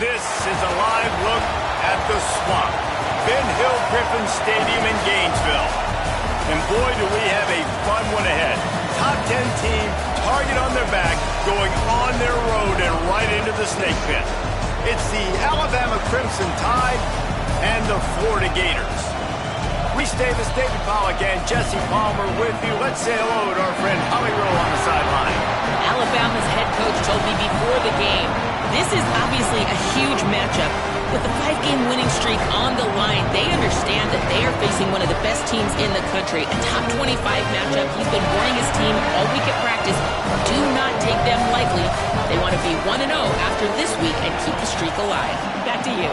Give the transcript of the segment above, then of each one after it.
This is a live look at the Swamp, Ben Hill Griffin Stadium in Gainesville. And boy, do we have a fun one ahead. Top 10 team, target on their back, going on their road and right into the snake pit. It's the Alabama Crimson Tide and the Florida Gators. We stay with David Pollack and Jesse Palmer with you. Let's say hello to our friend Holly Rowe on the sideline. Alabama's head coach told me before the game, this is obviously a huge matchup. With the 5-game winning streak on the line, they understand that they are facing one of the best teams in the country. A top 25 matchup. He's been warning his team all week at practice. Do not take them lightly. They want to be 1-0 after this week and keep the streak alive. Back to you.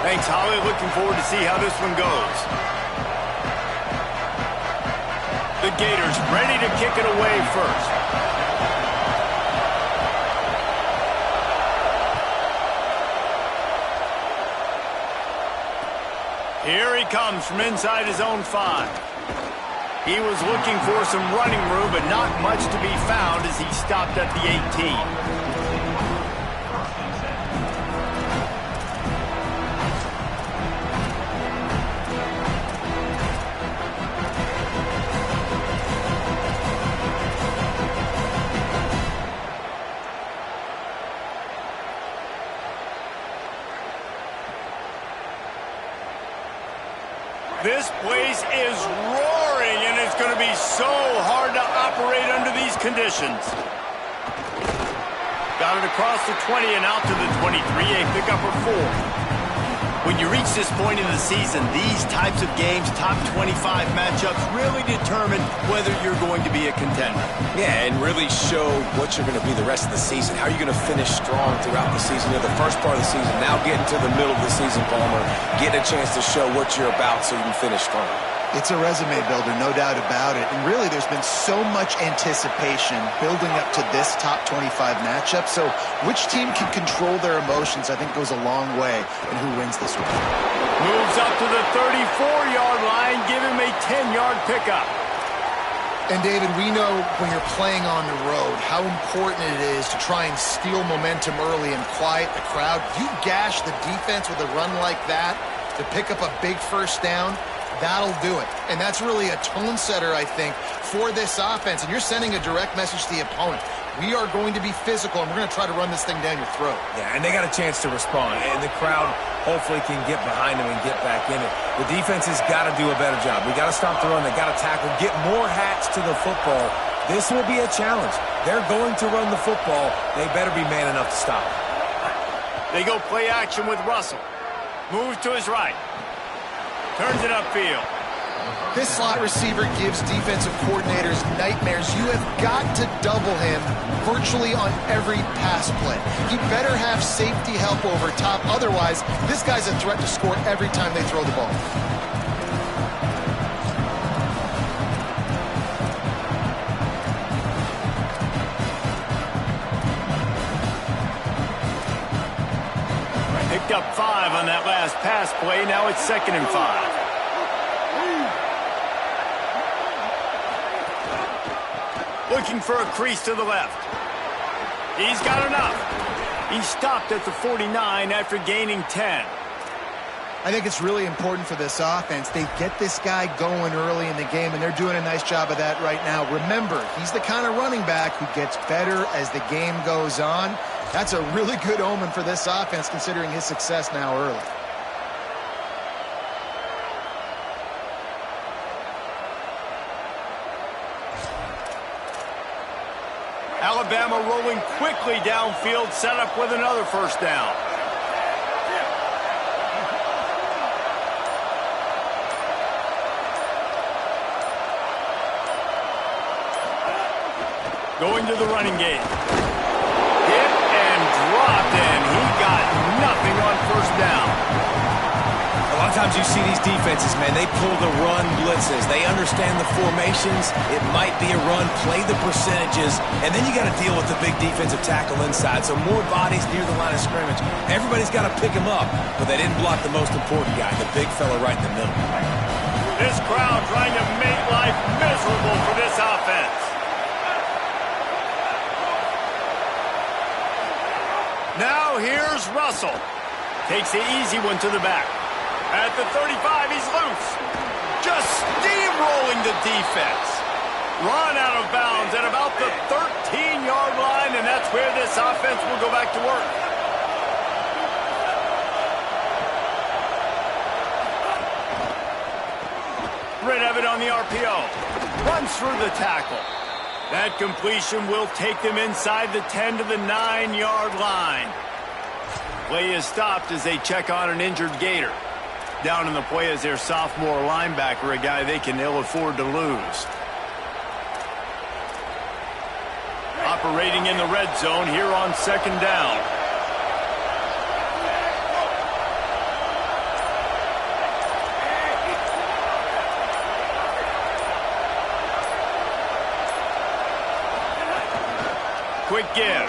Thanks, Holly. Looking forward to see how this one goes. The Gators ready to kick it away first. Here he comes from inside his own 5. He was looking for some running room, but not much to be found as he stopped at the 18. This place is roaring, and it's going to be so hard to operate under these conditions. Got it across the 20 and out to the 23, a pickup of 4. When you reach this point in the season, these types of games, top 25 matchups, really determine whether you're going to be a contender. Yeah, and really show what you're going to be the rest of the season. How are you going to finish strong throughout the season? You know, the first part of the season, now getting to the middle of the season, Palmer, getting a chance to show what you're about so you can finish strong. It's a resume builder, no doubt about it. And really, there's been so much anticipation building up to this top 25 matchup. So which team can control their emotions, I think, goes a long way in who wins this one. Moves up to the 34-yard line. Give him a 10-yard pickup. And, David, we know when you're playing on the road how important it is to try and steal momentum early and quiet the crowd. You gash the defense with a run like that to pick up a big first down. That'll do it. And that's really a tone setter, I think, for this offense. And you're sending a direct message to the opponent. We are going to be physical, and we're going to try to run this thing down your throat. Yeah, and they got a chance to respond. And the crowd hopefully can get behind them and get back in it. The defense has got to do a better job. We got to stop the run. They got to tackle, get more hats to the football. This will be a challenge. They're going to run the football. They better be man enough to stop it. They go play action with Russell. Moves to his right. Turns it upfield. This slot receiver gives defensive coordinators nightmares. You have got to double him virtually on every pass play. He better have safety help over top. Otherwise, this guy's a threat to score every time they throw the ball. Picked up 5 on that last pass play. Now it's 2nd and 5. Looking for a crease to the left. He's got enough. He stopped at the 49 after gaining 10. I think it's really important for this offense. They get this guy going early in the game, and they're doing a nice job of that right now. Remember, he's the kind of running back who gets better as the game goes on. That's a really good omen for this offense, considering his success now early. Alabama rolling quickly downfield, set up with another first down. Going to the running game. Hit and dropped, and he got nothing on first down. A lot of times you see these defenses, man, they pull the run blitzes. They understand the formations. It might be a run, play the percentages, and then you got to deal with the big defensive tackle inside. So more bodies near the line of scrimmage. Everybody's got to pick him up, but they didn't block the most important guy, the big fella right in the middle. This crowd trying to make life miserable for this offense. Now here's Russell. Takes the easy one to the back. At the 35, he's loose. Just steamrolling the defense. Run out of bounds at about the 13-yard line, and that's where this offense will go back to work. Red Evan on the RPO. Runs through the tackle. That completion will take them inside the 10 to the 9-yard line. Play is stopped as they check on an injured Gator. Down in the play is their sophomore linebacker, a guy they can ill afford to lose. Operating in the red zone here on second down. Quick give.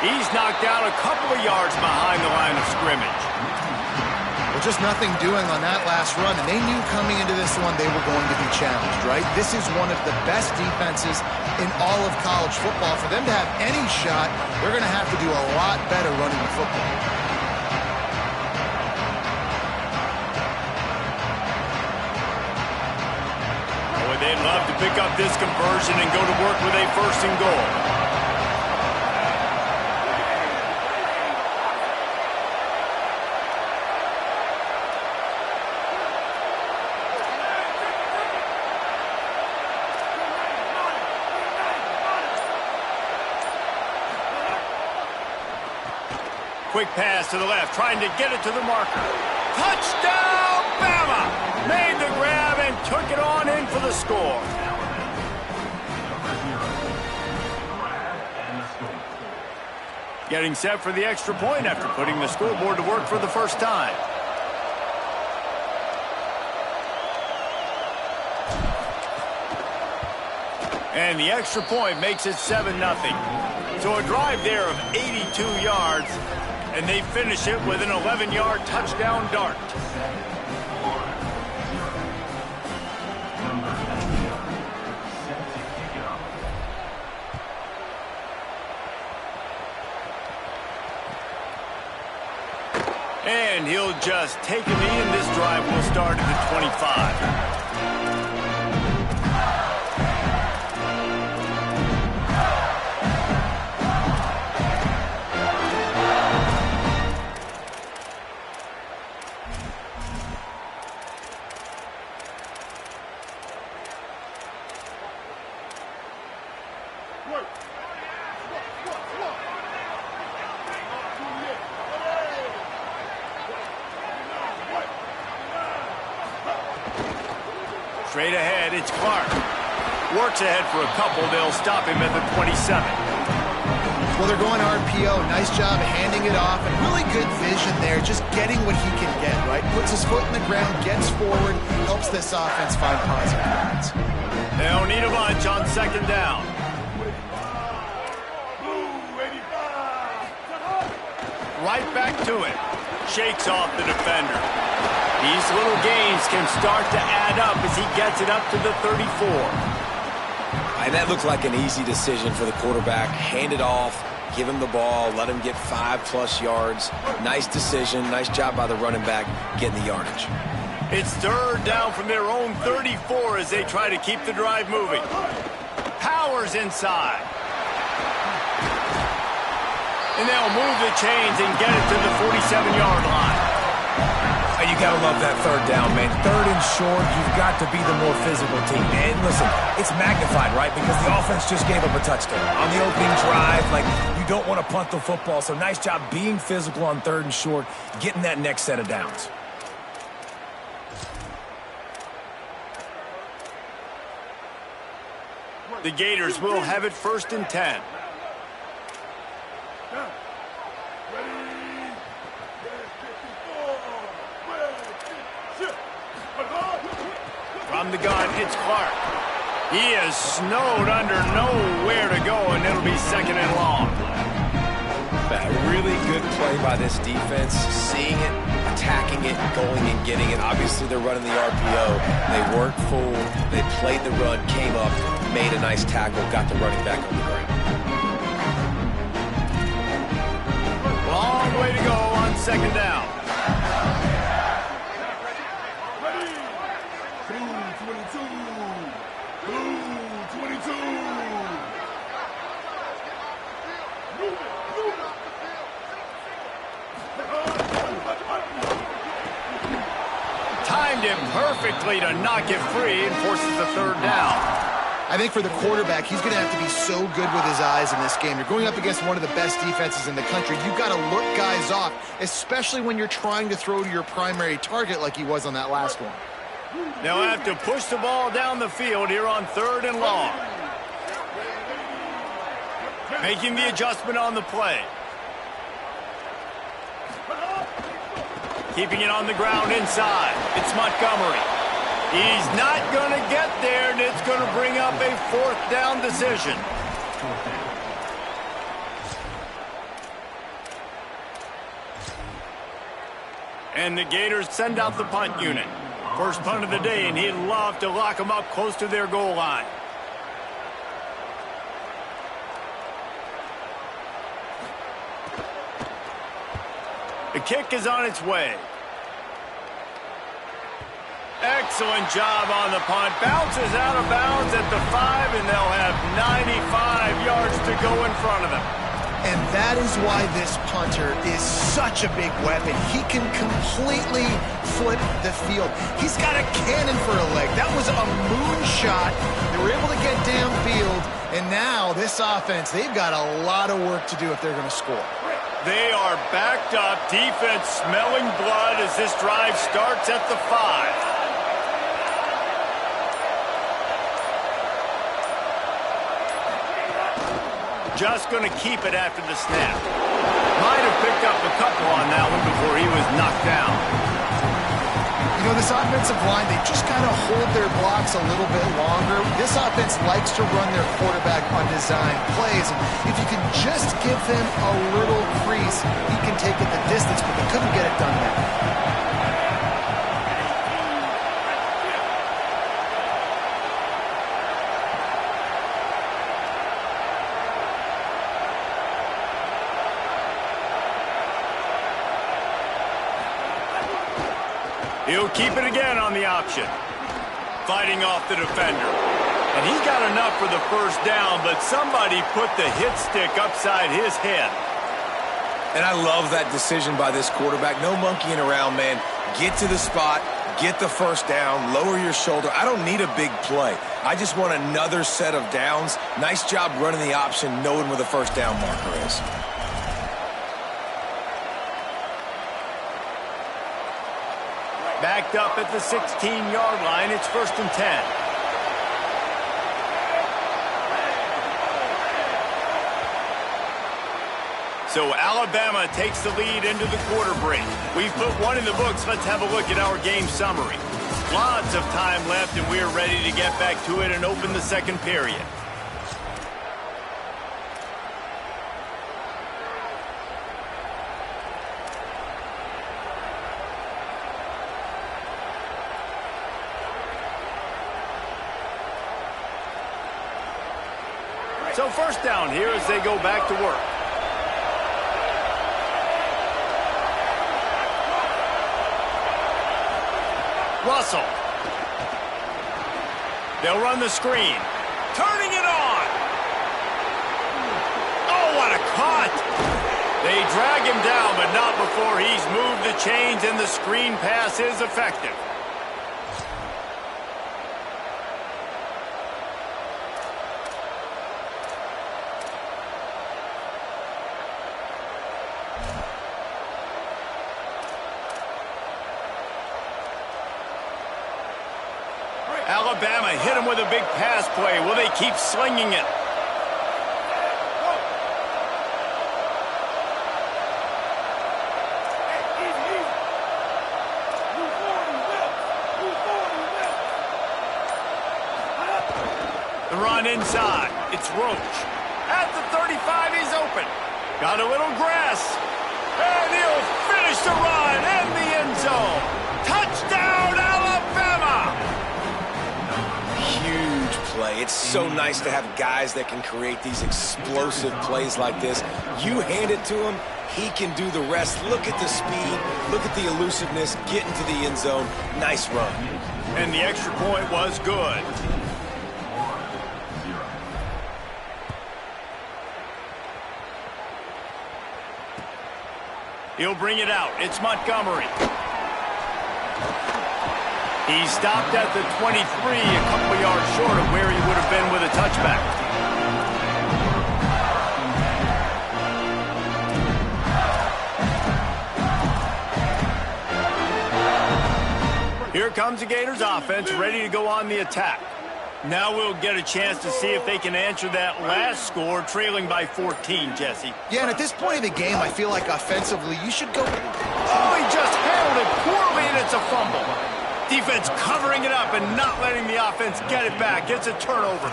He's knocked out a couple of yards behind the line of scrimmage. Well, just nothing doing on that last run, and they knew coming into this one they were going to be challenged, right? This is one of the best defenses in all of college football. For them to have any shot, they're going to have to do a lot better running the football. Boy, they'd love to pick up this conversion and go to work with a first and goal. Quick pass to the left, trying to get it to the marker. Touchdown, Bama! Made the grab and took it on in for the score. Getting set for the extra point after putting the scoreboard to work for the first time. And the extra point makes it 7-0. So a drive there of 82 yards, and they finish it with an 11-yard touchdown dart. And he'll just take a knee, and this drive will start at the 25. Straight ahead, it's Clark. Works ahead for a couple. They'll stop him at the 27. Well, they're going RPO. Nice job handing it off, and really good vision there, just getting what he can get, right? Puts his foot in the ground, gets forward, helps this offense find positive points. They'll need a bunch on second down. Right back to it. Shakes off the defender. These little gains can start to add up as he gets it up to the 34. And that looked like an easy decision for the quarterback. Hand it off, give him the ball, let him get 5+ yards. Nice decision. Nice job by the running back getting the yardage. It's third down from their own 34 as they try to keep the drive moving. Powers inside. And they'll move the chains and get it to the 47-yard line. You got to love that third down, man. Third and short, you've got to be the more physical team. And listen, it's magnified, right? Because the offense just gave up a touchdown. On the opening drive, like, you don't want to punt the football. So nice job being physical on third and short, getting that next set of downs. The Gators will have it first and 10. From the gun, it's Clark. He is snowed under, nowhere to go, and it'll be second and long. A really good play by this defense, seeing it, attacking it, going and getting it. Obviously, they're running the RPO. They weren't fooled. They played the run, came up, made a nice tackle, got the running back on the ground. long way to go on second down. Timed it perfectly to knock it free and forces the third down. I think for the quarterback, he's going to have to be so good with his eyes in this game. You're going up against one of the best defenses in the country. You've got to look guys off, especially when you're trying to throw to your primary target like he was on that last one. They'll have to push the ball down the field here on third and long. Making the adjustment on the play. Keeping it on the ground inside. It's Montgomery. He's not going to get there, and it's going to bring up a fourth down decision. And the Gators send out the punt unit. First punt of the day, and he'd love to lock them up close to their goal line. The kick is on its way. Excellent job on the punt. Bounces out of bounds at the 5, and they'll have 95 yards to go in front of them. And that is why this punter is such a big weapon. He can completely flip the field. He's got a cannon for a leg. That was a moonshot. They were able to get downfield, and now this offense, they've got a lot of work to do if they're going to score. They are backed up. Defense smelling blood as this drive starts at the 5. Just going to keep it after the snap. Might have picked up a couple on that one before he was knocked down. You know, this offensive line, they just got to hold their blocks a little bit longer. This offense likes to run their quarterback on design plays. And if you can just give them a little crease, he can take it the distance, but they couldn't get it done there. He'll keep it again on the option. Fighting off the defender. And he got enough for the first down, but somebody put the hit stick upside his head. And I love that decision by this quarterback. No monkeying around, man. Get to the spot, get the first down, lower your shoulder. I don't need a big play. I just want another set of downs. Nice job running the option, knowing where the first down marker is. Backed up at the 16-yard line. It's 1st and 10. So Alabama takes the lead into the quarter break. We've put one in the books. Let's have a look at our game summary. Lots of time left, and we're ready to get back to it and open the second period. So first down here as they go back to work. Russell. They'll run the screen. Turning it on. Oh, what a cut. They drag him down, but not before he's moved the chains, and the screen pass is effective. Alabama hit him with a big pass play. Will they keep slinging it? The run inside. It's Roach. At the 35, he's open. Got a little grass. And he'll finish the run in the end zone. Touchdown, Alabama! Huge play. It's so nice to have guys that can create these explosive plays like this. You hand it to him, He can do the rest. Look at the speed. Look at the elusiveness. Get into the end zone. Nice run. And the extra point was good. He'll bring it out. It's Montgomery. He stopped at the 23, a couple yards short of where he would have been with a touchback. Here comes the Gators offense, ready to go on the attack. Now we'll get a chance to see if they can answer that last score, trailing by 14, Jesse. Yeah, and at this point in the game, I feel like offensively, you should go... Oh, he just handled it poorly, and it's a fumble. Defense covering it up and not letting the offense get it back. It's a turnover.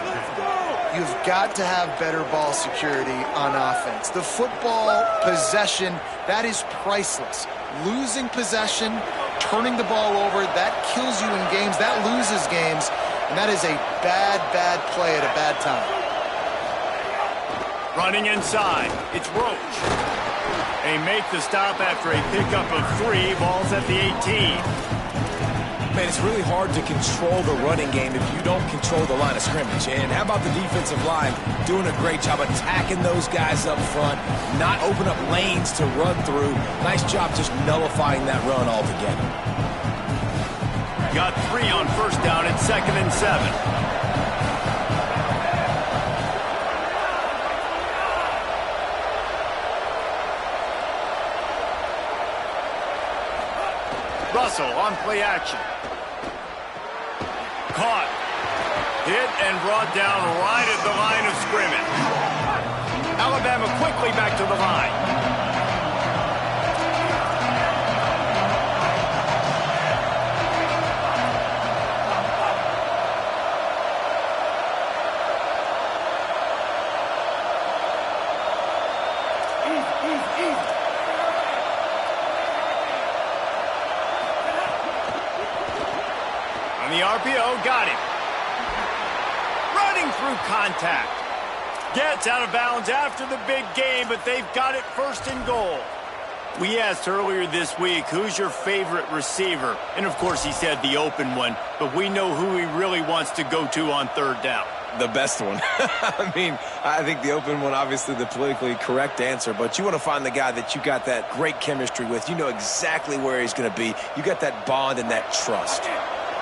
You've got to have better ball security on offense. The football possession, that is priceless. Losing possession, turning the ball over, that kills you in games, that loses games. And that is a bad, bad play at a bad time. Running inside, it's Roach. They make the stop after a pickup of 3, balls at the 18. Man, it's really hard to control the running game if you don't control the line of scrimmage. And how about the defensive line doing a great job attacking those guys up front, not open up lanes to run through. Nice job just nullifying that run altogether. Got 3 on first down at 2nd and 7. Russell on play action. Caught. Hit and brought down right at the line of scrimmage. Alabama quickly back to the line. On the RPO, got him. Running through contact. Gets out of bounds after the big game, but they've got it 1st and goal. We asked earlier this week, who's your favorite receiver? And of course he said the open one, but we know who he really wants to go to on 3rd down. The best one. I mean, I think the open one, obviously the politically correct answer, but you want to find the guy that you got that great chemistry with. You know exactly where he's going to be. You got that bond and that trust.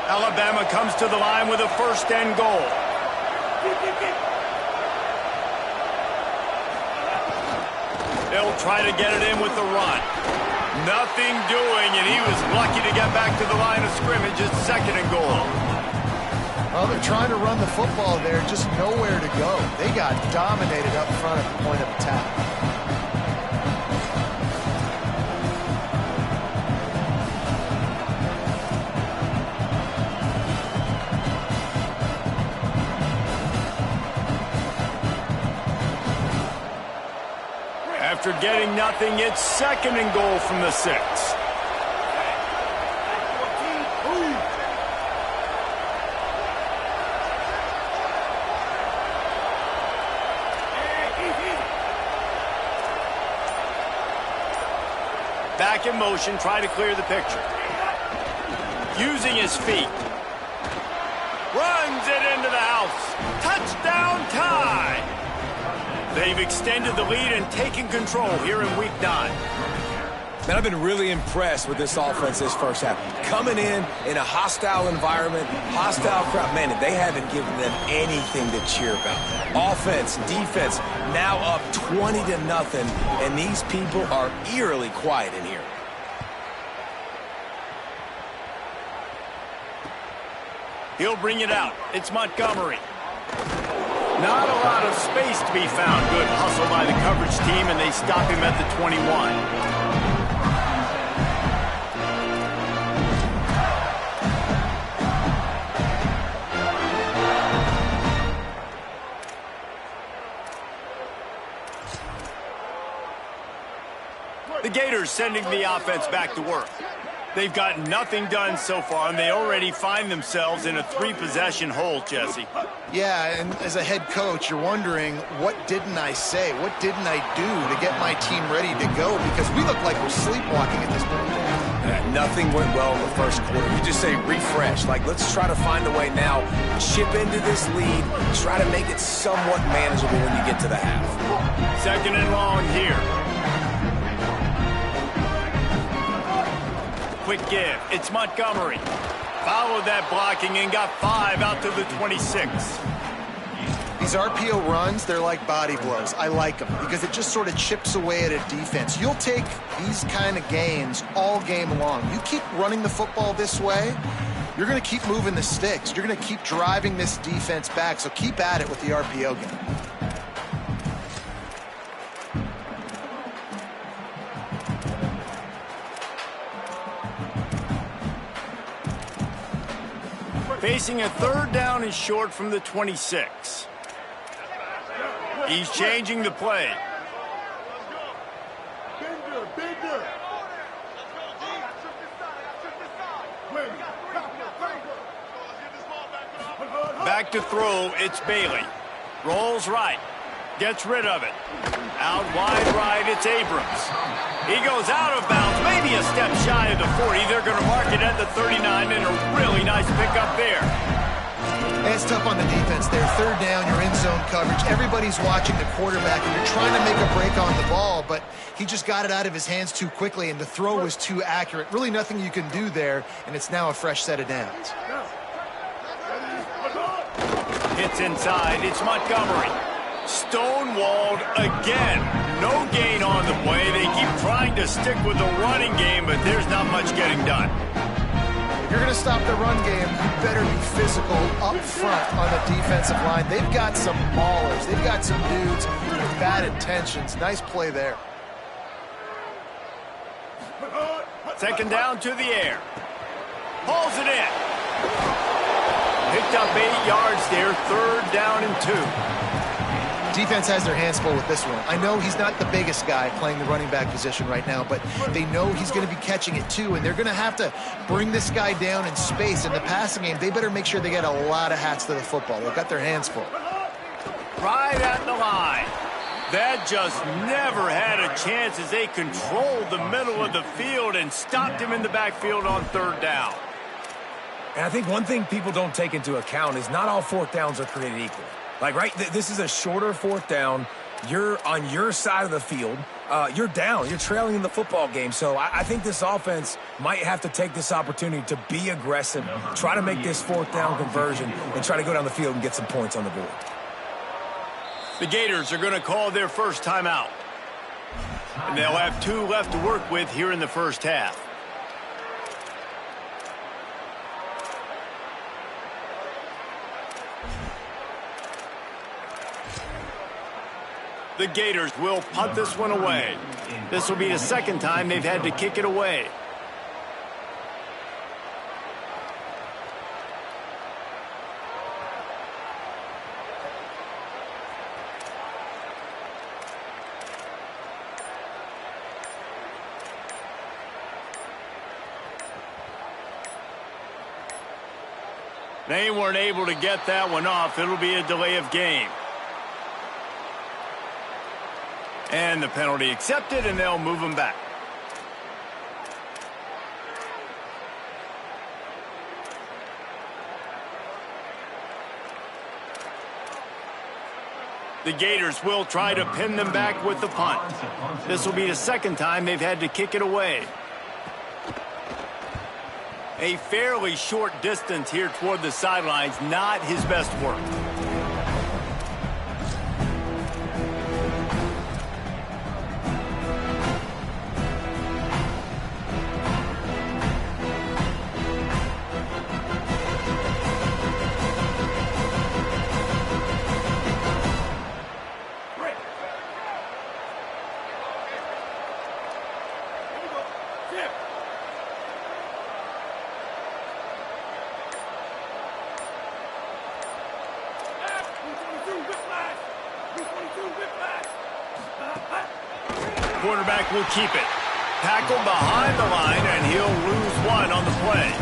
Alabama comes to the line with a 1st and goal. They'll try to get it in with the run. Nothing doing, and he was lucky to get back to the line of scrimmage at 2nd and goal. Well, they're trying to run the football there, just nowhere to go. They got dominated up front at the point of attack. After getting nothing, it's 2nd and goal from the 6. Back in motion, try to clear the picture. Using his feet. Runs it into the house. Touchdown tie. They've extended the lead and taken control here in Week 9. Man, I've been really impressed with this offense this first half. Coming in a hostile environment, hostile crowd. Man, they haven't given them anything to cheer about. Offense, defense, now up 20-0, and these people are eerily quiet in here. He'll bring it out. It's Montgomery. Not a lot of space to be found. Good hustle by the coverage team, and they stop him at the 21. The Gators sending the offense back to work. They've got nothing done so far, and they already find themselves in a 3-possession hole, Jesse. Yeah, and as a head coach, you're wondering, what didn't I say? What didn't I do to get my team ready to go? Because we look like we're sleepwalking at this point. Yeah, nothing went well in the first quarter. You just say refresh. Like, let's try to find a way now, chip into this lead, try to make it somewhat manageable when you get to the half. 2nd and long here. Quick give. It's Montgomery. Followed that blocking and got 5 out to the 26. These RPO runs, they're like body blows. I like them because it just sort of chips away at a defense. You'll take these kind of gains all game long. You keep running the football this way, you're going to keep moving the sticks. You're going to keep driving this defense back, so keep at it with the RPO game. Facing a 3rd down and short from the 26. He's changing the play. Back to throw, it's Bailey. Rolls right. Gets rid of it. Out wide right, it's Abrams. He goes out of bounds, maybe a step shy of the 40. They're going to mark it at the 39, and a really nice pickup there. It's tough on the defense there. 3rd down, you're in zone coverage. Everybody's watching the quarterback, and you're trying to make a break on the ball, but he just got it out of his hands too quickly, and the throw was too accurate. Really nothing you can do there, and it's now a fresh set of downs. Hits inside, it's Montgomery. Stonewalled again. No gain on the play. They keep trying to stick with the running game, but there's not much getting done. If you're going to stop the run game, you better be physical up front on the defensive line. They've got some maulers. They've got some dudes with bad intentions. Nice play there. 2nd down to the air. Hauls it in. Picked up 8 yards there. 3rd down and 2. Defense has their hands full with this one. I know he's not the biggest guy playing the running back position right now, but they know he's going to be catching it too, and they're going to have to bring this guy down in space. In the passing game, they better make sure they get a lot of hats to the football. They've got their hands full. Right at the line. That just never had a chance as they controlled the middle of the field and stopped him in the backfield on 3rd down. And I think one thing people don't take into account is not all 4th downs are created equal. Like, right, this is a shorter 4th down. You're on your side of the field. You're down. You're trailing in the football game. So I think this offense might have to take this opportunity to be aggressive, try to make this 4th down conversion, and try to go down the field and get some points on the board. The Gators are going to call their first timeout. And they'll have 2 left to work with here in the first half. The Gators will punt this one away. This will be the 2nd time they've had to kick it away. They weren't able to get that one off. It'll be a delay of game. And the penalty accepted, and they'll move him back. The Gators will try to pin them back with the punt. This will be the 2nd time they've had to kick it away. A fairly short distance here toward the sidelines, not his best work. Quarterback will keep it. tackled behind the line, and he'll lose one on the play.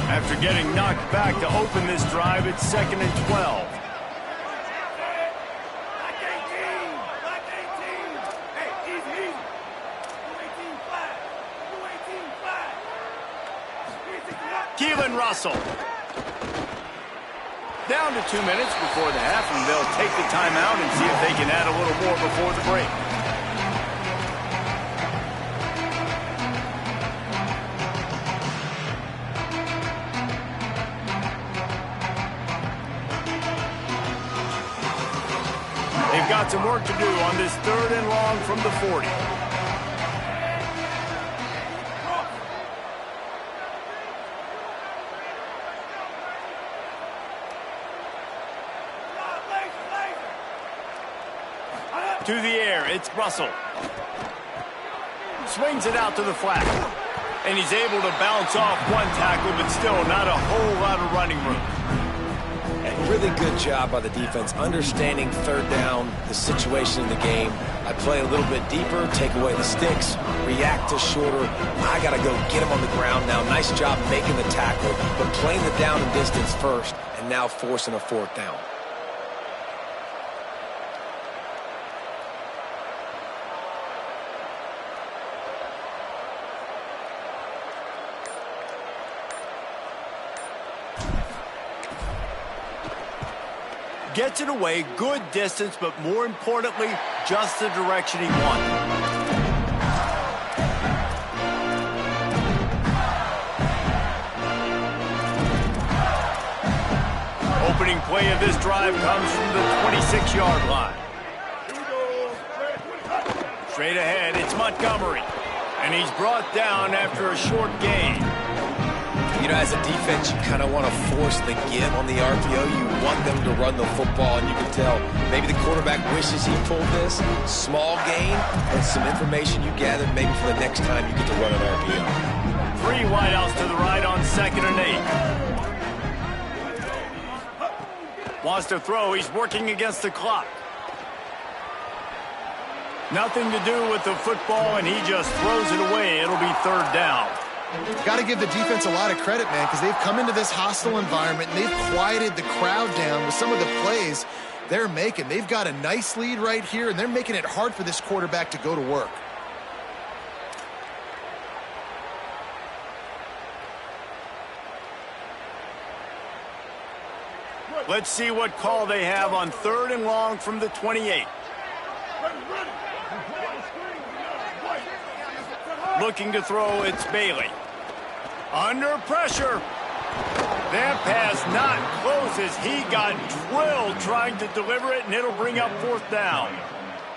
After getting knocked back to open this drive, it's 2nd and 12. Russell. Down to 2 minutes before the half, and they'll take the timeout and see if they can add a little more before the break. They've got some work to do on this 3rd and long from the 40. To the air, it's Russell. Swings it out to the flat. And he's able to bounce off one tackle, but still not a whole lot of running room. A really good job by the defense, understanding 3rd down, the situation in the game. I play a little bit deeper, take away the sticks, react to shorter. I got to go get him on the ground now. Nice job making the tackle, but playing the down and distance first, and now forcing a 4th down. Gets it away, good distance, but more importantly, just the direction he wanted. Opening play of this drive comes from the 26-yard line. Straight ahead, it's Montgomery. And he's brought down after a short gain. You know, as a defense, you kind of want to force the give on the RPO. You want them to run the football, and you can tell maybe the quarterback wishes he pulled this. Small gain, and some information you gathered maybe for the next time you get to run an RPO. 3 wideouts to the right on 2nd and 8. Wants to throw. He's working against the clock. Nothing to do with the football, and he just throws it away. It'll be 3rd down. Got to give the defense a lot of credit, man, because they've come into this hostile environment and they've quieted the crowd down with some of the plays they're making. They've got a nice lead right here, and they're making it hard for this quarterback to go to work. Let's see what call they have on 3rd and long from the 28. Looking to throw, it's Bailey. Under pressure. That pass not close as he got drilled trying to deliver it, and it'll bring up 4th down.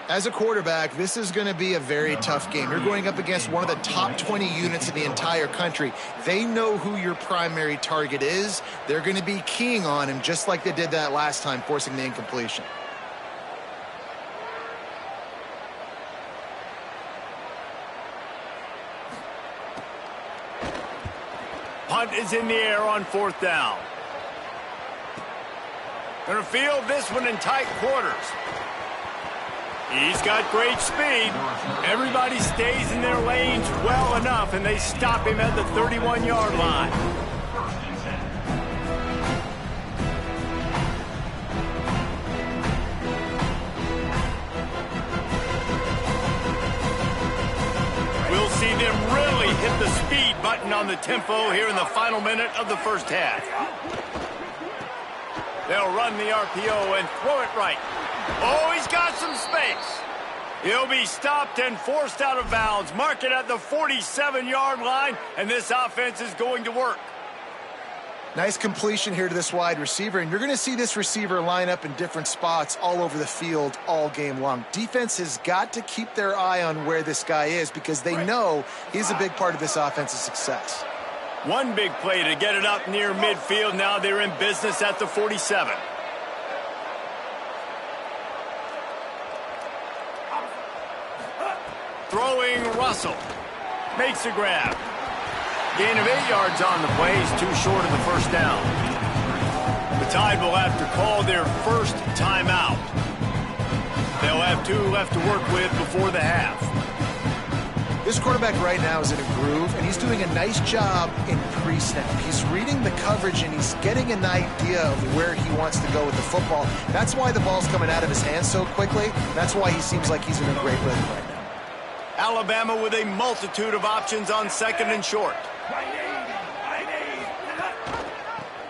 As a quarterback, this is going to be a very tough game. You're going up against one of the top 20 units in the entire country. They know who your primary target is. They're going to be keying on him just like they did that last time, forcing the incompletion. Punt is in the air on 4th down. Gonna field this one in tight quarters. He's got great speed. Everybody stays in their lanes well enough, and they stop him at the 31-yard line. We'll see them really hit the speed button on the tempo here in the final minute of the first half. They'll run the RPO and throw it right. Oh, he's got some space. He'll be stopped and forced out of bounds. Mark it at the 47-yard line, and this offense is going to work. Nice completion here to this wide receiver, and you're going to see this receiver line up in different spots all over the field all game long. Defense has got to keep their eye on where this guy is because they know he's a big part of this offense's success. One big play to get it up near midfield. Now they're in business at the 47. Throwing Russell. Makes a grab. Gain of 8 yards on the play. He's too short of the first down. The Tide will have to call their first timeout. They'll have 2 left to work with before the half. This quarterback right now is in a groove, and he's doing a nice job in pre-snap. He's reading the coverage, and he's getting an idea of where he wants to go with the football. That's why the ball's coming out of his hands so quickly. That's why he seems like he's in a great rhythm right now. Alabama with a multitude of options on second and short.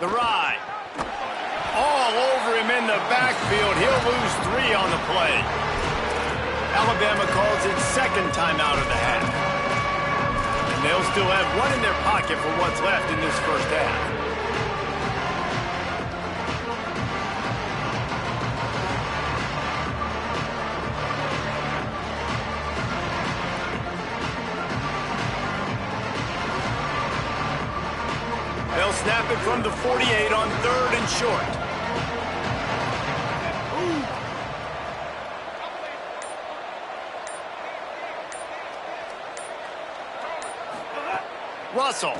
The ride. All over him in the backfield. He'll lose 3 on the play. Alabama calls its second timeout of the half. And they'll still have 1 in their pocket for what's left in this first half. They'll snap it from the 48 on 3rd and short. Russell.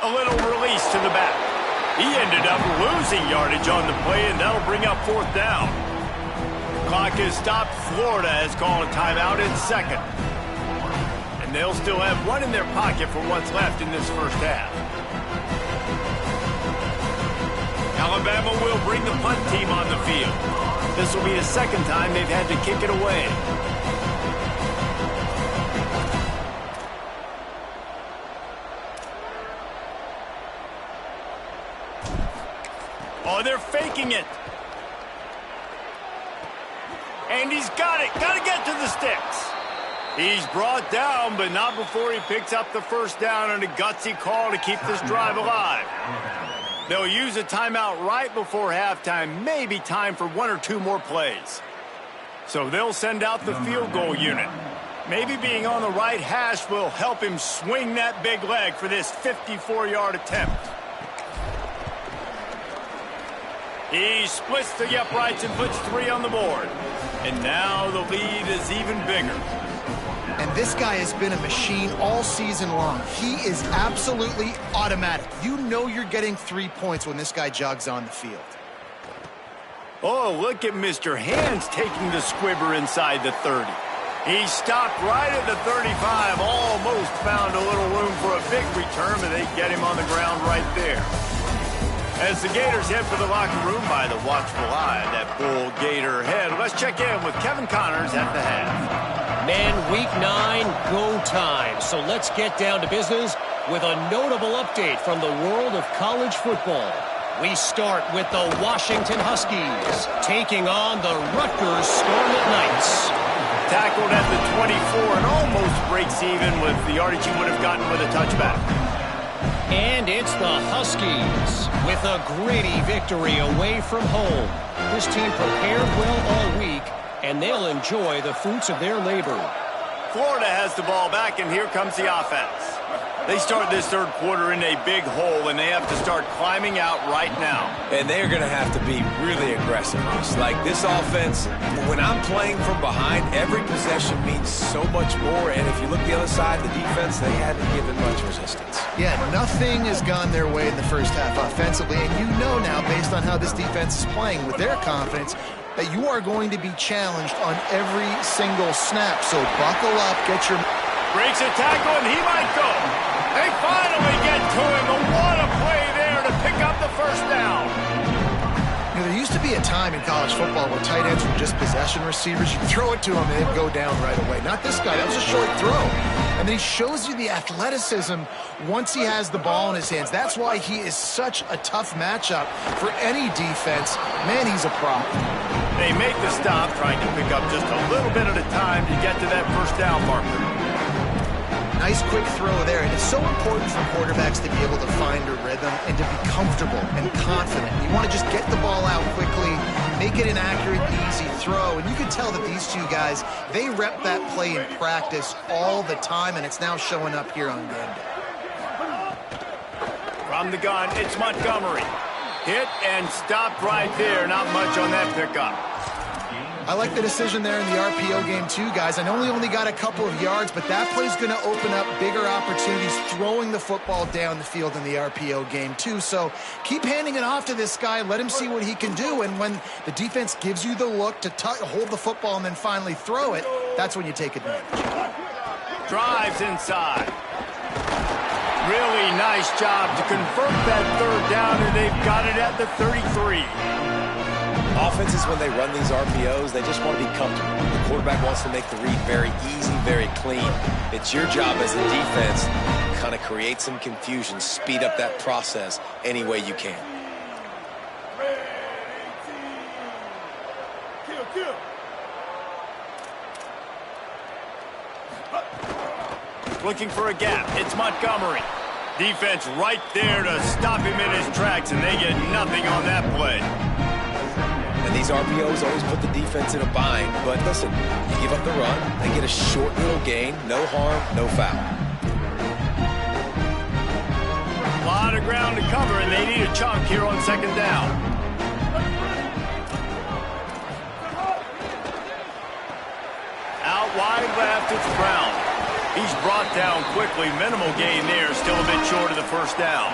A little release to the back. He ended up losing yardage on the play, and that'll bring up 4th down. Clock is stopped. Florida has called a timeout in second. And they'll still have 1 in their pocket for what's left in this first half. Alabama will bring the punt team on the field. This will be the second time they've had to kick it away. Oh, they're faking it. And he's got it. Got to get to the sticks. He's brought down, but not before he picks up the first down and a gutsy call to keep this drive alive. They'll use a timeout right before halftime. Maybe time for 1 or 2 more plays. So they'll send out the field goal unit. Maybe being on the right hash will help him swing that big leg for this 54-yard attempt. He splits the uprights and puts 3 on the board. And now the lead is even bigger. And this guy has been a machine all season long. He is absolutely automatic. You know you're getting 3 points when this guy jogs on the field. Oh, look at Mr. Hands taking the squibber inside the 30. He stopped right at the 35, almost found a little room for a big return, but they get him on the ground right there. As the Gators head for the locker room by the watchful eye, that bull Gator head. Let's check in with Kevin Connors at the half. Men, week 9, go time. So let's get down to business with a notable update from the world of college football. We start with the Washington Huskies taking on the Rutgers Scarlet Knights. Tackled at the 24 and almost breaks even with the yardage he would have gotten with a touchback. And it's the Huskies with a gritty victory away from home. This team prepared well all week, and they'll enjoy the fruits of their labor. Florida has the ball back, and here comes the offense. They start this third quarter in a big hole, and they have to start climbing out right now. And they're going to have to be really aggressive. Like this offense, when I'm playing from behind, every possession means so much more. And if you look the other side, the defense, they haven't given much resistance. Yeah, nothing has gone their way in the first half offensively. And you know now, based on how this defense is playing with their confidence, that you are going to be challenged on every single snap. So buckle up, get your... Breaks a tackle, and he might go. They finally get to him, and what a play there to pick up the first down. You know, there used to be a time in college football where tight ends were just possession receivers. You throw it to them, and they'd go down right away. Not this guy. That was a short throw. And then he shows you the athleticism once he has the ball in his hands. That's why he is such a tough matchup for any defense. Man, he's a prop. They make the stop, trying to pick up just a little bit at a time to get to that first down marker. Nice quick throw there, and it's so important for quarterbacks to be able to find a rhythm and to be comfortable and confident. You want to just get the ball out quickly, make it an accurate, easy throw, and you can tell that these two guys, they rep that play in practice all the time, and it's now showing up here on game day. From the gun, it's Montgomery. Hit and stopped right there. Not much on that pickup. I like the decision there in the RPO game too, guys. I know he only got a couple of yards, but that play's going to open up bigger opportunities throwing the football down the field in the RPO game too. So keep handing it off to this guy. Let him see what he can do. And when the defense gives you the look to hold the football and then finally throw it, that's when you take advantage. Drives inside. Really nice job to convert that third down, and they've got it at the 33. Offenses, when they run these RPOs, they just want to be comfortable. The quarterback wants to make the read very easy, very clean. It's your job as a defense to kind of create some confusion, speed up that process any way you can. Looking for a gap. It's Montgomery. Defense right there to stop him in his tracks, and they get nothing on that play. And these RPOs always put the defense in a bind. But listen, you give up the run, they get a short little gain, no harm, no foul. A lot of ground to cover, and they need a chunk here on second down. Out wide left, it's Brown. He's brought down quickly. Minimal gain there. Still a bit short of the first down.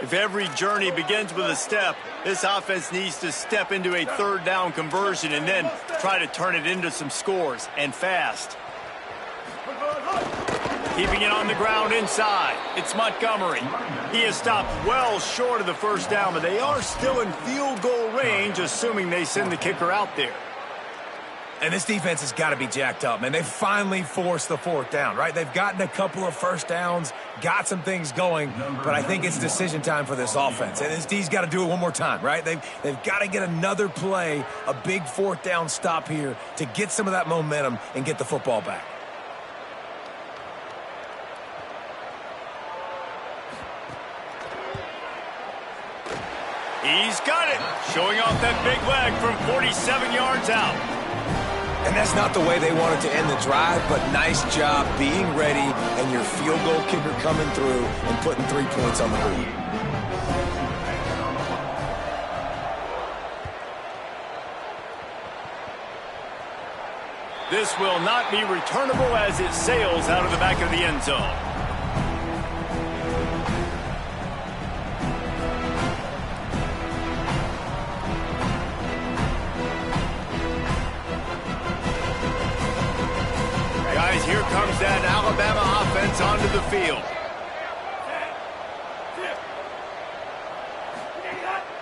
If every journey begins with a step, this offense needs to step into a third down conversion and then try to turn it into some scores, and fast. Keeping it on the ground inside. It's Montgomery. He has stopped well short of the first down, but they are still in field goal range, assuming they send the kicker out there. And this defense has got to be jacked up, man. They finally forced the fourth down, right? They've gotten a couple of first downs, got some things going, but I think it's decision time for this offense. And this D's got to do it one more time, right? They've got to get another play, a big fourth down stop here to get some of that momentum and get the football back. He's got it. Showing off that big leg from 47 yards out. And that's not the way they wanted to end the drive, but nice job being ready and your field goal kicker coming through and putting 3 points on the board. This will not be returnable as it sails out of the back of the end zone. Guys, here comes that Alabama offense onto the field.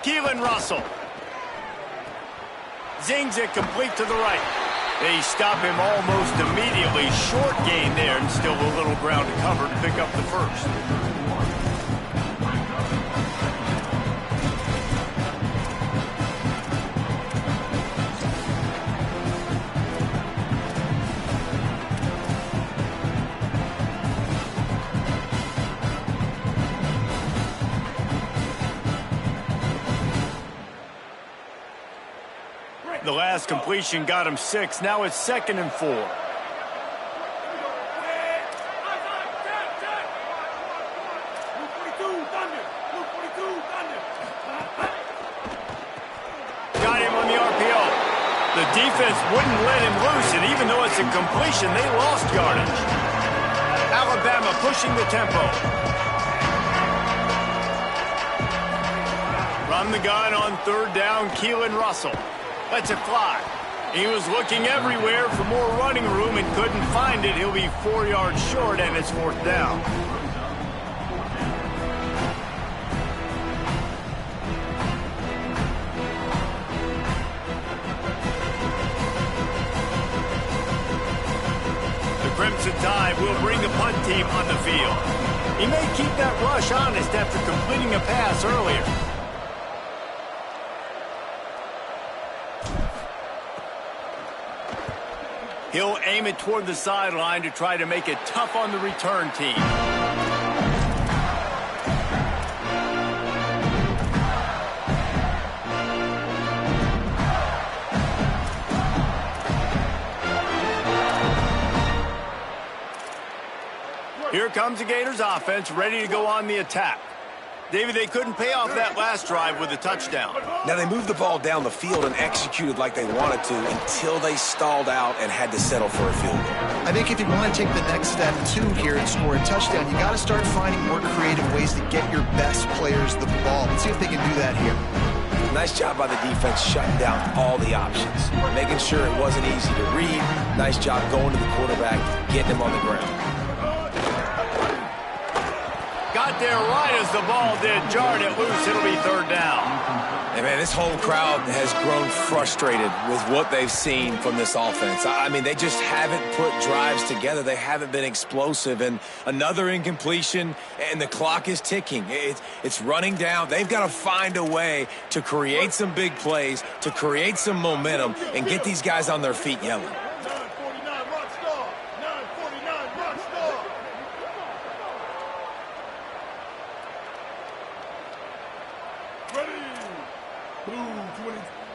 Keelan Russell. Zings it complete to the right. They stop him almost immediately. Short gain there, and still a little ground to cover to pick up the first. The last completion got him 6. Now it's 2nd and 4. Got him on the RPO. The defense wouldn't let him loose, and even though it's a completion, they lost yardage. Alabama pushing the tempo. Run the gun on 3rd down, Keelan Russell. Lets it fly. He was looking everywhere for more running room and couldn't find it. He'll be 4 yards short, and it's 4th down. The Crimson Tide will bring the punt team on the field. He may keep that rush honest after completing a pass earlier. He'll aim it toward the sideline to try to make it tough on the return team. comes the Gators offense, ready to go on the attack. David, they couldn't pay off that last drive with a touchdown. Now, they moved the ball down the field and executed like they wanted to until they stalled out and had to settle for a field goal. I think if you want to take the next step, too, here and score a touchdown, you got to start finding more creative ways to get your best players the ball. Let's see if they can do that here. Nice job by the defense shutting down all the options, making sure it wasn't easy to read. Nice job going to the quarterback, getting him on the ground. Got there right as the ball did. Jarred it loose. It'll be third down. And, man, this whole crowd has grown frustrated with what they've seen from this offense. I mean, they just haven't put drives together. They haven't been explosive. And another incompletion, and the clock is ticking. It's running down. They've got to find a way to create some big plays, to create some momentum, and get these guys on their feet yelling.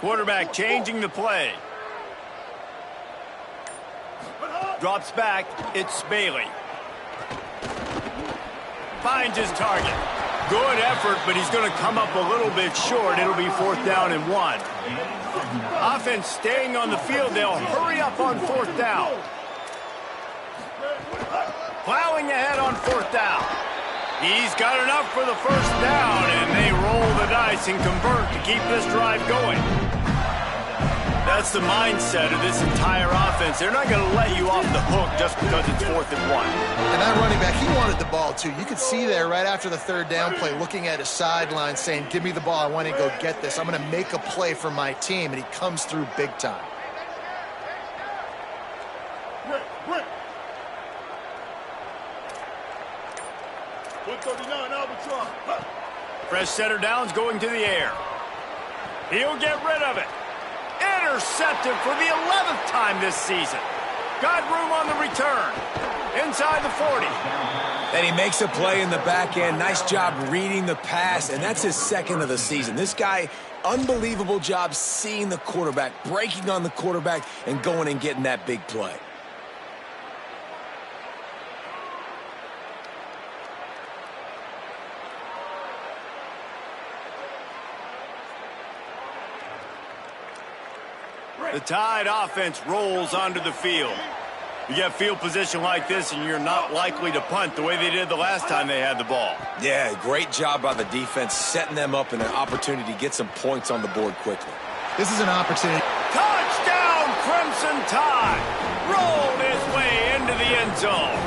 Quarterback changing the play. Drops back. It's Bailey. Finds his target. Good effort, but he's going to come up a little bit short. It'll be fourth down and 1. Offense staying on the field. They'll hurry up on fourth down. Plowing ahead on fourth down. He's got enough for the first down, and they roll the dice and convert to keep this drive going. That's the mindset of this entire offense. They're not going to let you off the hook just because it's 4th and 1. And that running back, he wanted the ball, too. You could see there right after the third down play, looking at his sideline, saying, give me the ball. I want to go get this. I'm going to make a play for my team. And he comes through big time. Fresh setter downs going to the air. He'll get rid of it. Intercepted for the 11th time this season. Got room on the return. Inside the 40. And he makes a play in the back end. Nice job reading the pass, and that's his second of the season. This guy, unbelievable job seeing the quarterback, breaking on the quarterback, and going and getting that big play. The Tide offense rolls onto the field. You get field position like this, and you're not likely to punt the way they did the last time they had the ball. Yeah, great job by the defense, setting them up in an opportunity to get some points on the board quickly. This is an opportunity. Touchdown, Crimson Tide! Rolled his way into the end zone.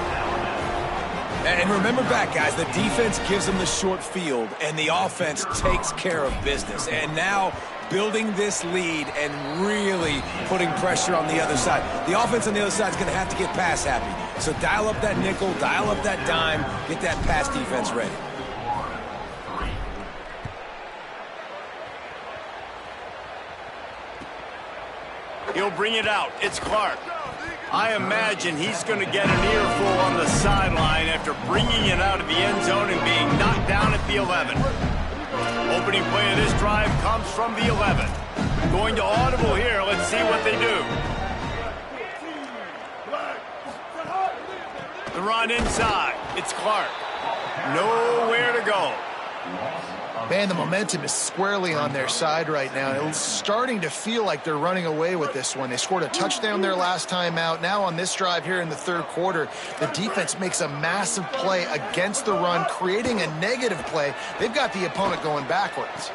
And remember back, guys, the defense gives them the short field, and the offense takes care of business. And now building this lead and really putting pressure on the other side. The offense on the other side is going to have to get pass happy. So dial up that nickel, dial up that dime, get that pass defense ready. He'll bring it out. It's Clark. I imagine he's going to get an earful on the sideline after bringing it out of the end zone and being knocked down at the 11. Opening play of this drive comes from the 11. Going to audible here. Let's see what they do. The run inside. It's Clark. Nowhere to go. Man, the momentum is squarely on their side right now. It's starting to feel like they're running away with this one. They scored a touchdown their last time out. Now on this drive here in the third quarter, the defense makes a massive play against the run, creating a negative play. They've got the opponent going backwards.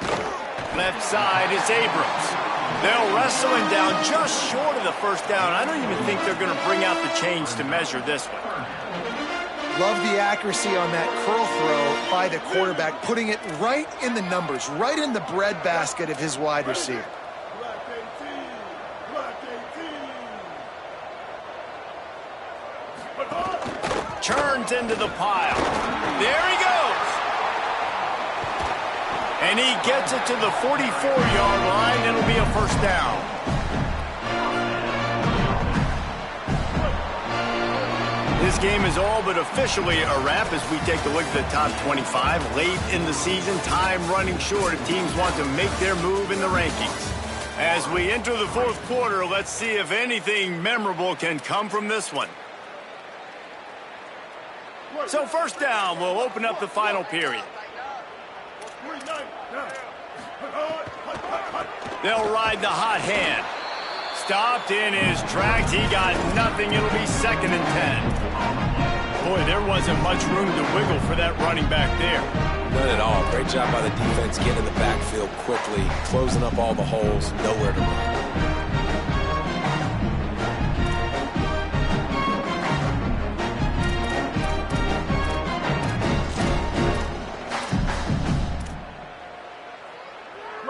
Left side is Abrams. They'll wrestle him down just short of the first down. I don't even think they're going to bring out the chains to measure this one. Love the accuracy on that curl throw by the quarterback, putting it right in the numbers, right in the breadbasket of his wide receiver. Turns into the pile. There he goes. And he gets it to the 44-yard line. It'll be a first down. This game is all but officially a wrap as we take a look at the top 25. Late in the season, time running short if teams want to make their move in the rankings. As we enter the fourth quarter, let's see if anything memorable can come from this one. So first down will open up the final period. They'll ride the hot hand. Stopped in his tracks. He got nothing. It'll be 2nd and 10. Boy, there wasn't much room to wiggle for that running back there. None at all. Great job by the defense getting in the backfield quickly, closing up all the holes, nowhere to run.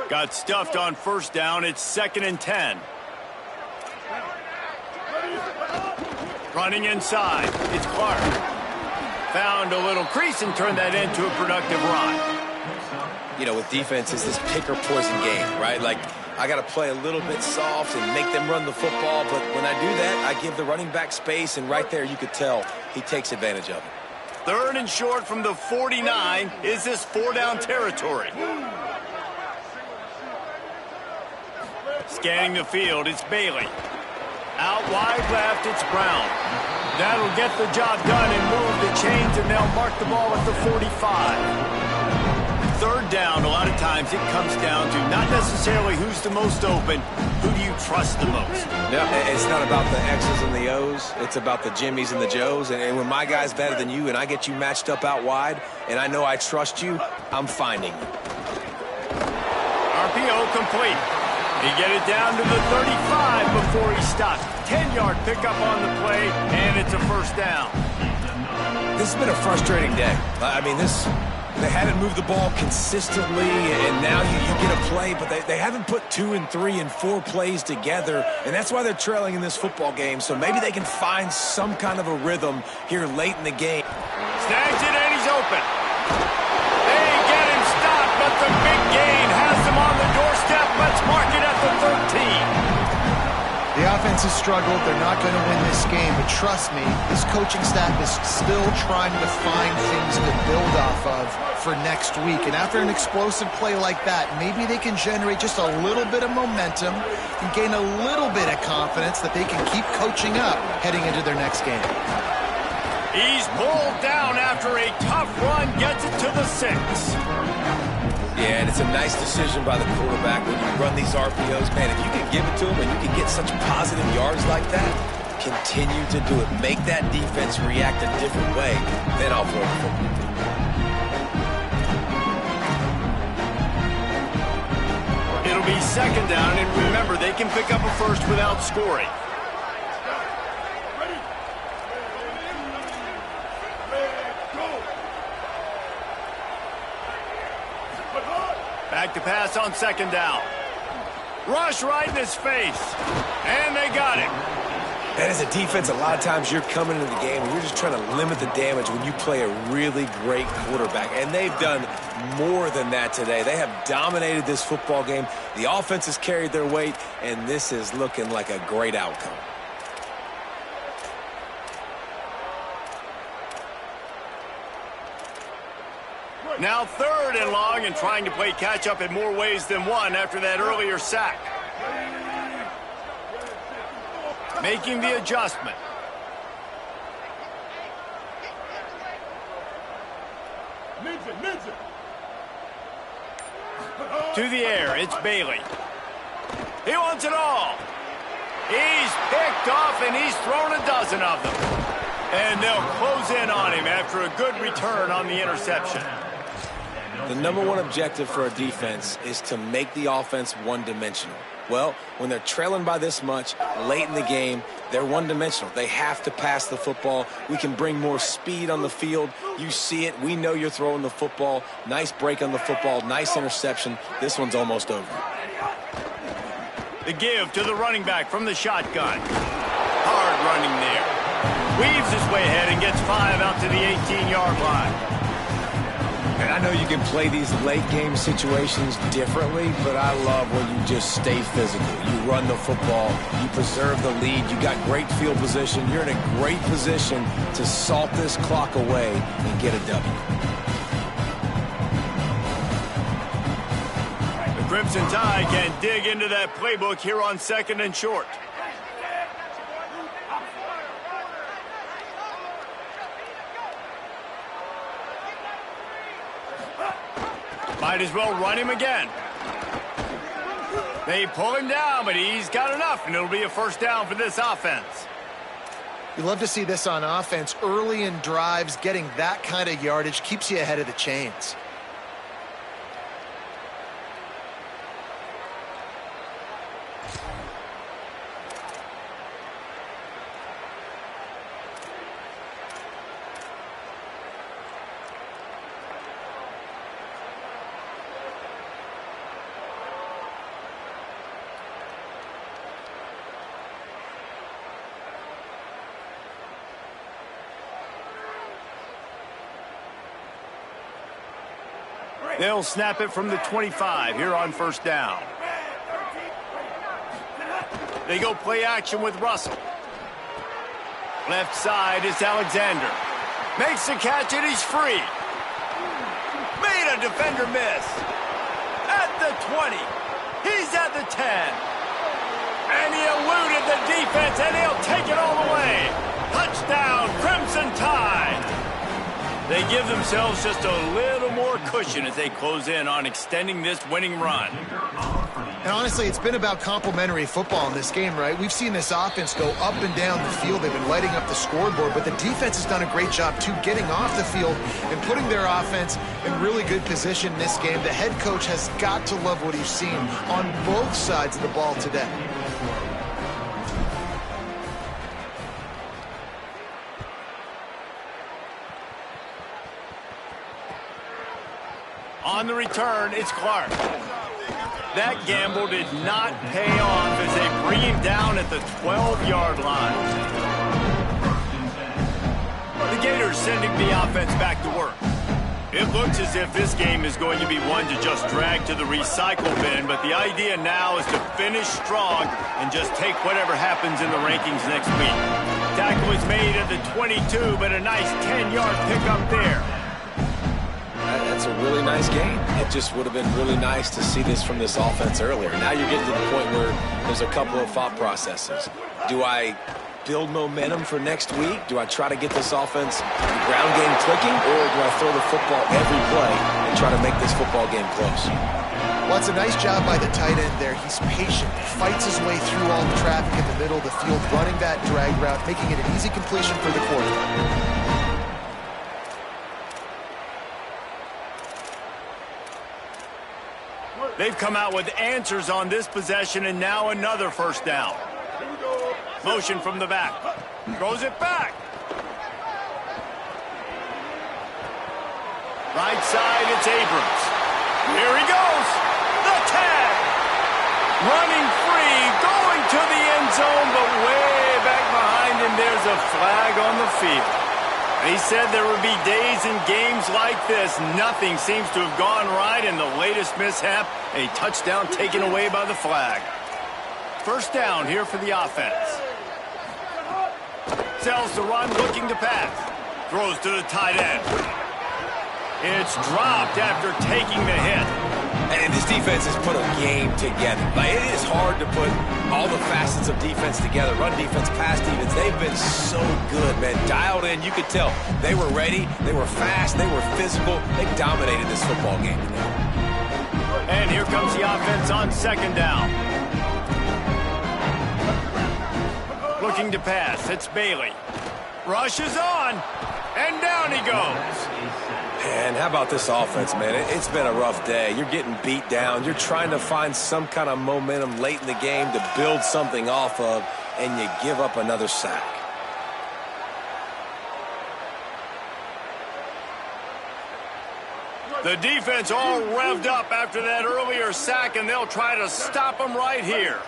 Got stuffed on first down. It's 2nd and 10. Running inside. It's Clark. Found a little crease and turned that into a productive run. You know, with defense, it's this pick or poison game, right? Like, I got to play a little bit soft and make them run the football, but when I do that, I give the running back space, and right there you could tell he takes advantage of it. 3rd and short from the 49. Is this 4-down territory? Scanning the field, it's Bailey. Out wide left, it's Brown. That'll get the job done and move the chains, and they'll mark the ball at the 45. 3rd down, a lot of times it comes down to not necessarily who's the most open, who do you trust the most? Yeah, it's not about the X's and the O's. It's about the Jimmys and the Joes. And when my guy's better than you and I get you matched up out wide, and I know I trust you, I'm finding you. RPO complete. He get it down to the 35 before he stops. 10-yard pickup on the play, and it's a first down. This has been a frustrating day. I mean, they haven't moved the ball consistently, and now you get a play, but they haven't put 2 and 3 and 4 plays together, and that's why they're trailing in this football game. So maybe they can find some kind of a rhythm here late in the game. Snags it, and he's open. They get him stopped, but the big gain has him on the doorstep. Let's mark it at the 13. The offense has struggled. They're not going to win this game, but trust me, this coaching staff is still trying to find things to build off of for next week. And after an explosive play like that, maybe they can generate just a little bit of momentum and gain a little bit of confidence that they can keep coaching up heading into their next game. He's pulled down after a tough run, gets it to the 6. Yeah, and it's a nice decision by the quarterback when you run these RPOs. Man, if you can give it to him and you can get such positive yards like that, continue to do it. Make that defense react a different way. Then I'll throw the football. It'll be 2nd down, and remember, they can pick up a first without scoring. Back to pass on 2nd down. Rush right in his face. And they got him. And as a defense, a lot of times you're coming into the game and you're just trying to limit the damage when you play a really great quarterback. And they've done more than that today. They have dominated this football game. The offense has carried their weight, and this is looking like a great outcome. Now 3rd and long, and trying to play catch-up in more ways than one after that earlier sack. Making the adjustment. To the air, it's Bailey. He wants it all. He's picked off, and he's thrown a dozen of them. And they'll close in on him after a good return on the interception. The number one objective for a defense is to make the offense one-dimensional. Well, when they're trailing by this much late in the game, they're one-dimensional. They have to pass the football. We can bring more speed on the field. You see it. We know you're throwing the football. Nice break on the football. Nice interception. This one's almost over. The give to the running back from the shotgun. Hard running there. Weaves his way ahead and gets 5 out to the 18-yard line. And I know you can play these late-game situations differently, but I love when you just stay physical. You run the football. You preserve the lead. You got great field position. You're in a great position to salt this clock away and get a W. The Crimson Tide can dig into that playbook here on 2nd and short. Might as well run him again. They pull him down, but he's got enough, and it'll be a first down for this offense. You love to see this on offense. Early in drives, getting that kind of yardage keeps you ahead of the chains. They'll snap it from the 25 here on first down. They go play action with Russell. Left side is Alexander. Makes the catch and he's free. Made a defender miss. At the 20. He's at the 10. And he eluded the defense and he'll take it all the way. Touchdown, Crimson Tide. They give themselves just a little more cushion as they close in on extending this winning run. And honestly, it's been about complementary football in this game, right? We've seen this offense go up and down the field. They've been lighting up the scoreboard, but the defense has done a great job, too, getting off the field and putting their offense in really good position in this game. The head coach has got to love what he's seen on both sides of the ball today. On the return, it's Clark. That gamble did not pay off as they bring him down at the 12-yard line. The Gators sending the offense back to work. It looks as if this game is going to be one to just drag to the recycle bin, but the idea now is to finish strong and just take whatever happens in the rankings next week. Tackle is made at the 22, but a nice 10-yard pickup there. That's a really nice game. It just would have been really nice to see this from this offense earlier. Now you're getting to the point where there's a couple of thought processes. Do I build momentum for next week? Do I try to get this offense, the ground game clicking, or do I throw the football every play and try to make this football game close? Well, it's a nice job by the tight end there. He's patient, fights his way through all the traffic in the middle of the field, running that drag route, making it an easy completion for the quarterback. They've come out with answers on this possession, and now another first down. Motion from the back. Throws it back. Right side, it's Abrams. Here he goes. The tag. Running free, going to the end zone, but way back behind him, there's a flag on the field. He said there would be days in games like this. Nothing seems to have gone right, and the latest mishap, a touchdown taken away by the flag. First down here for the offense. Sells the run, looking to pass. Throws to the tight end. It's dropped after taking the hit. And this defense has put a game together. Like, it is hard to put all the facets of defense together. Run defense, pass defense. They've been so good, man. Dialed in. You could tell they were ready. They were fast. They were physical. They dominated this football game today. And here comes the offense on second down. Looking to pass. It's Bailey. Rushes on. And down he goes. And how about this offense, man? It's been a rough day. You're getting beat down. You're trying to find some kind of momentum late in the game to build something off of, and you give up another sack. The defense all revved up after that earlier sack, and they'll try to stop them right here.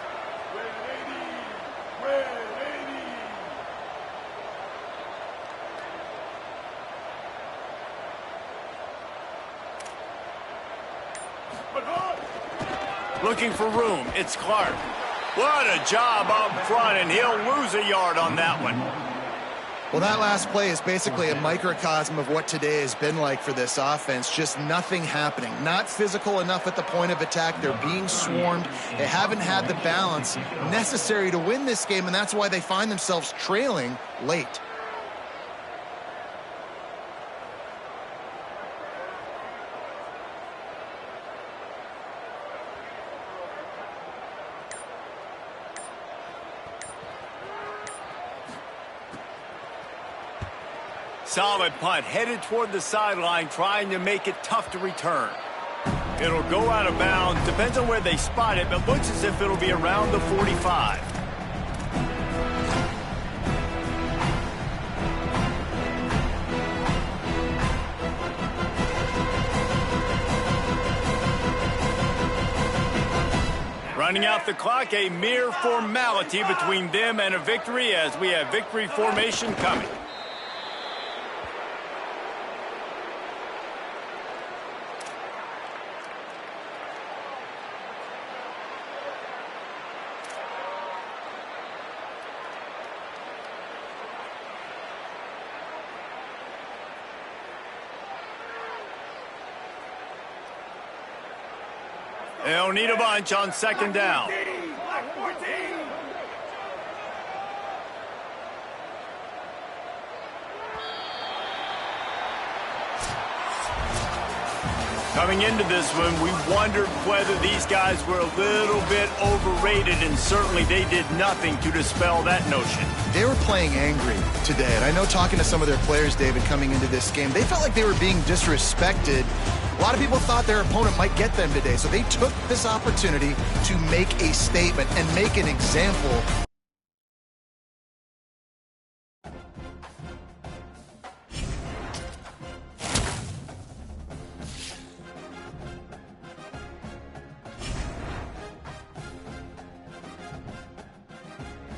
Looking for room. It's Clark. What a job up front, and he'll lose a yard on that one. Well, that last play is basically a microcosm of what today has been like for this offense. Just nothing happening. Not physical enough at the point of attack. They're being swarmed. They haven't had the balance necessary to win this game, and that's why they find themselves trailing late. Solid punt, headed toward the sideline, trying to make it tough to return. It'll go out of bounds, depends on where they spot it, but looks as if it'll be around the 45. Running out the clock, a mere formality between them and a victory as we have victory formation coming. They'll need a bunch on second down. Coming into this one, we wondered whether these guys were a little bit overrated, and certainly they did nothing to dispel that notion. They were playing angry today, and I know talking to some of their players, David, coming into this game, they felt like they were being disrespected. A lot of people thought their opponent might get them today, so they took this opportunity to make a statement and make an example